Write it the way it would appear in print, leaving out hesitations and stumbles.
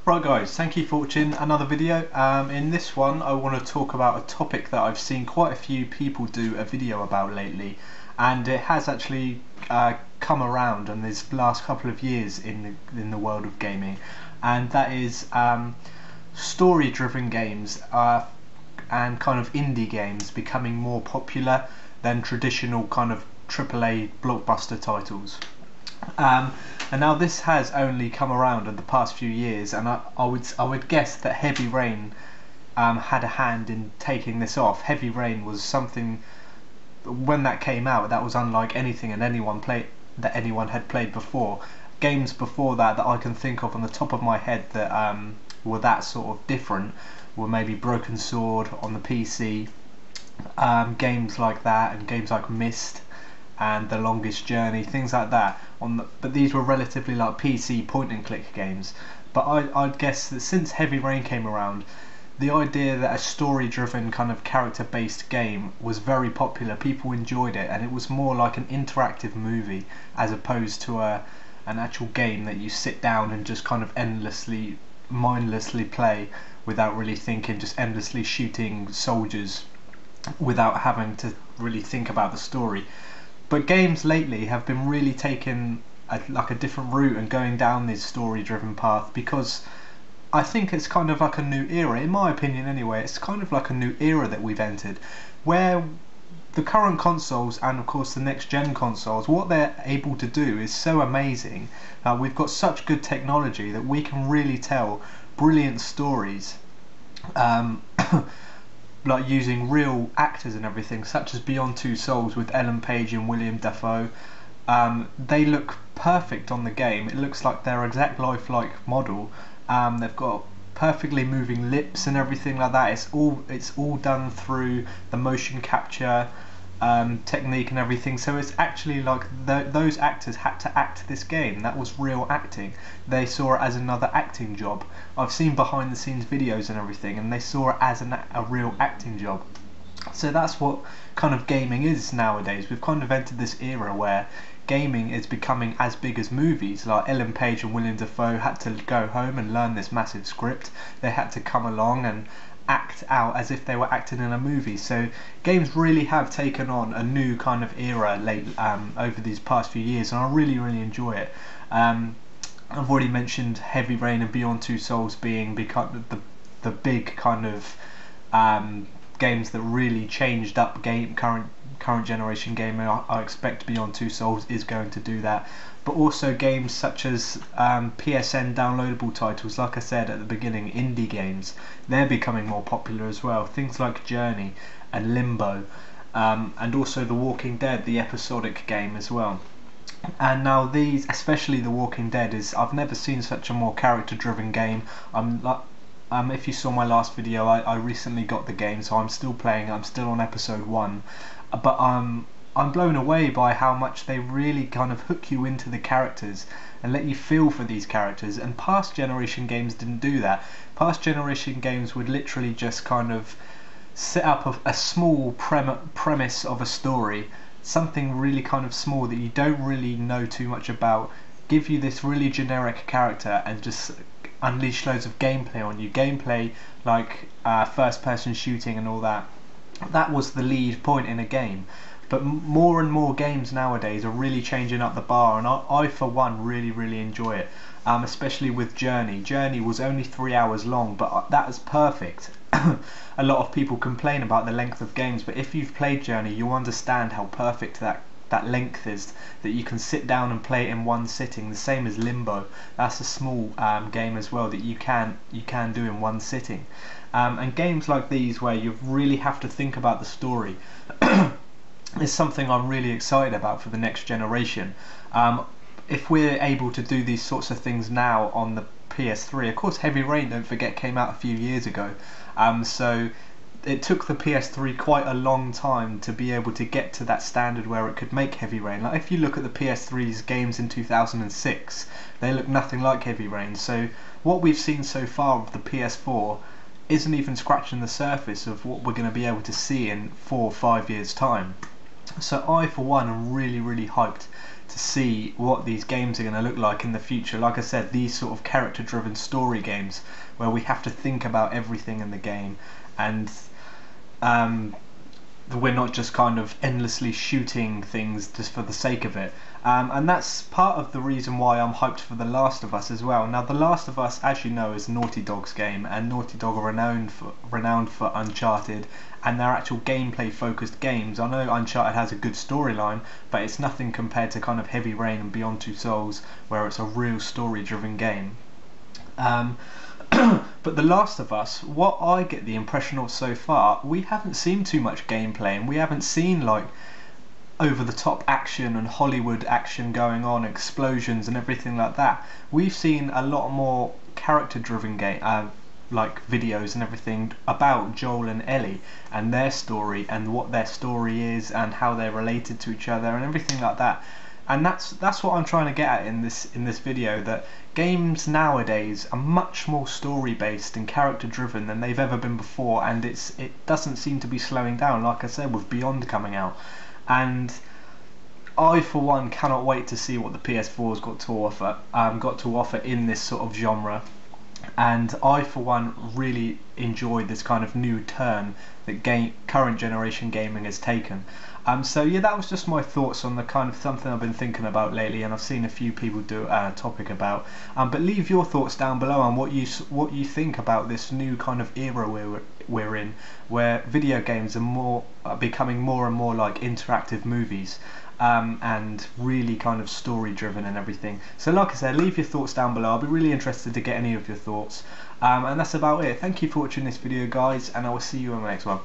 Right guys, thank you for watching another video. In this one I want to talk about a topic that I've seen quite a few people do a video about lately, and it has actually come around in this last couple of years in the world of gaming, and that is story driven games and kind of indie games becoming more popular than traditional kind of AAA blockbuster titles. And now this has only come around in the past few years, and I would guess that Heavy Rain had a hand in taking this off. Heavy Rain was something, when that came out, that was unlike anything anyone had played before. Games before that I can think of on the top of my head that were that sort of different were maybe Broken Sword on the PC, games like that, and games like Myst and The Longest Journey, things like that. But these were relatively like PC point and click games. But I'd guess that since Heavy Rain came around, the idea that a story driven kind of character based game was very popular. People enjoyed it, and it was more like an interactive movie as opposed to an actual game that you sit down and just kind of endlessly, mindlessly play without really thinking, just endlessly shooting soldiers without having to really think about the story. But games lately have been really taking like a different route and going down this story driven path, because I think it's kind of like a new era, in my opinion anyway. It's kind of like a new era that we've entered, where the current consoles and of course the next gen consoles, what they're able to do is so amazing. We've got such good technology that we can really tell brilliant stories, like using real actors and everything, such as Beyond Two Souls with Ellen Page and William Dafoe. They look perfect on the game. It looks like their exact lifelike model. They've got perfectly moving lips and everything like that. It's all done through the motion capture technique and everything. So it's actually like those actors had to act this game. That was real acting. They saw it as another acting job. I've seen behind the scenes videos and everything, and they saw it as a real acting job. So that's what kind of gaming is nowadays. We've kind of entered this era where gaming is becoming as big as movies. Like Ellen Page and William Dafoe had to go home and learn this massive script. They had to come along and act out as if they were acting in a movie. So games really have taken on a new kind of era over these past few years, and I really enjoy it. I've already mentioned Heavy Rain and Beyond Two Souls being the big kind of games that really changed up current generation gaming. I expect Beyond Two Souls is going to do that. But also games such as PSN downloadable titles, like I said at the beginning, indie games, they're becoming more popular as well. Things like Journey and Limbo, and also The Walking Dead, the episodic game as well. And now these, especially The Walking Dead, I've never seen such a more character driven game. If you saw my last video, I recently got the game, so I'm still playing. I'm still on episode 1, but I'm blown away by how much they really kind of hook you into the characters and let you feel for these characters. And past generation games didn't do that. Past generation games would literally just kind of set up a small premise of a story, something really kind of small that you don't really know too much about, give you this really generic character and just unleash loads of gameplay on you. Gameplay like first person shooting and all that. That was the lead point in a game. But more and more games nowadays are really changing up the bar, and I for one really enjoy it, especially with Journey. Journey was only 3 hours long, but that is perfect. A lot of people complain about the length of games, but if you've played Journey, you'll understand how perfect that length is, that you can sit down and play it in one sitting. The same as Limbo. That's a small game as well that you can do in one sitting. And games like these where you really have to think about the story is something I'm really excited about for the next generation. If we're able to do these sorts of things now on the PS3, of course Heavy Rain, don't forget, came out a few years ago, so it took the PS3 quite a long time to be able to get to that standard where it could make Heavy Rain. Like if you look at the PS3's games in 2006, they look nothing like Heavy Rain. So what we've seen so far of the PS4 isn't even scratching the surface of what we're going to be able to see in 4 or 5 years time. So I for one am really hyped to see what these games are going to look like in the future. Like I said, these sort of character-driven story games where we have to think about everything in the game, and we're not just kind of endlessly shooting things just for the sake of it. And that's part of the reason why I'm hyped for The Last of Us as well. Now, The Last of Us, as you know, is Naughty Dog's game, and Naughty Dog are renowned for Uncharted and their actual gameplay focused games. I know Uncharted has a good storyline, but it's nothing compared to kind of Heavy Rain and Beyond Two Souls, where it's a real story driven game. But The Last of Us, what I get the impression of so far, we haven't seen too much gameplay, and we haven't seen like over the top action and Hollywood action going on, explosions and everything like that. We've seen a lot more character driven game like videos and everything about Joel and Ellie and their story and what their story is and how they're related to each other and everything like that. And that's what I'm trying to get at in this video, that games nowadays are much more story based and character driven than they've ever been before, and it doesn't seem to be slowing down, like I said, with Beyond coming out. And I, for one, cannot wait to see what the PS4's got to offer in this sort of genre. And I, for one, really enjoy this kind of new turn that current generation gaming has taken. So yeah, that was just my thoughts on the kind of something I've been thinking about lately, and I've seen a few people do a topic about. But leave your thoughts down below on what you think about this new kind of era we're in, where video games are becoming more and more like interactive movies. And really kind of story driven and everything. So like I said, leave your thoughts down below. I'll be really interested to get any of your thoughts. And that's about it. Thank you for watching this video, guys, and I will see you in the next one.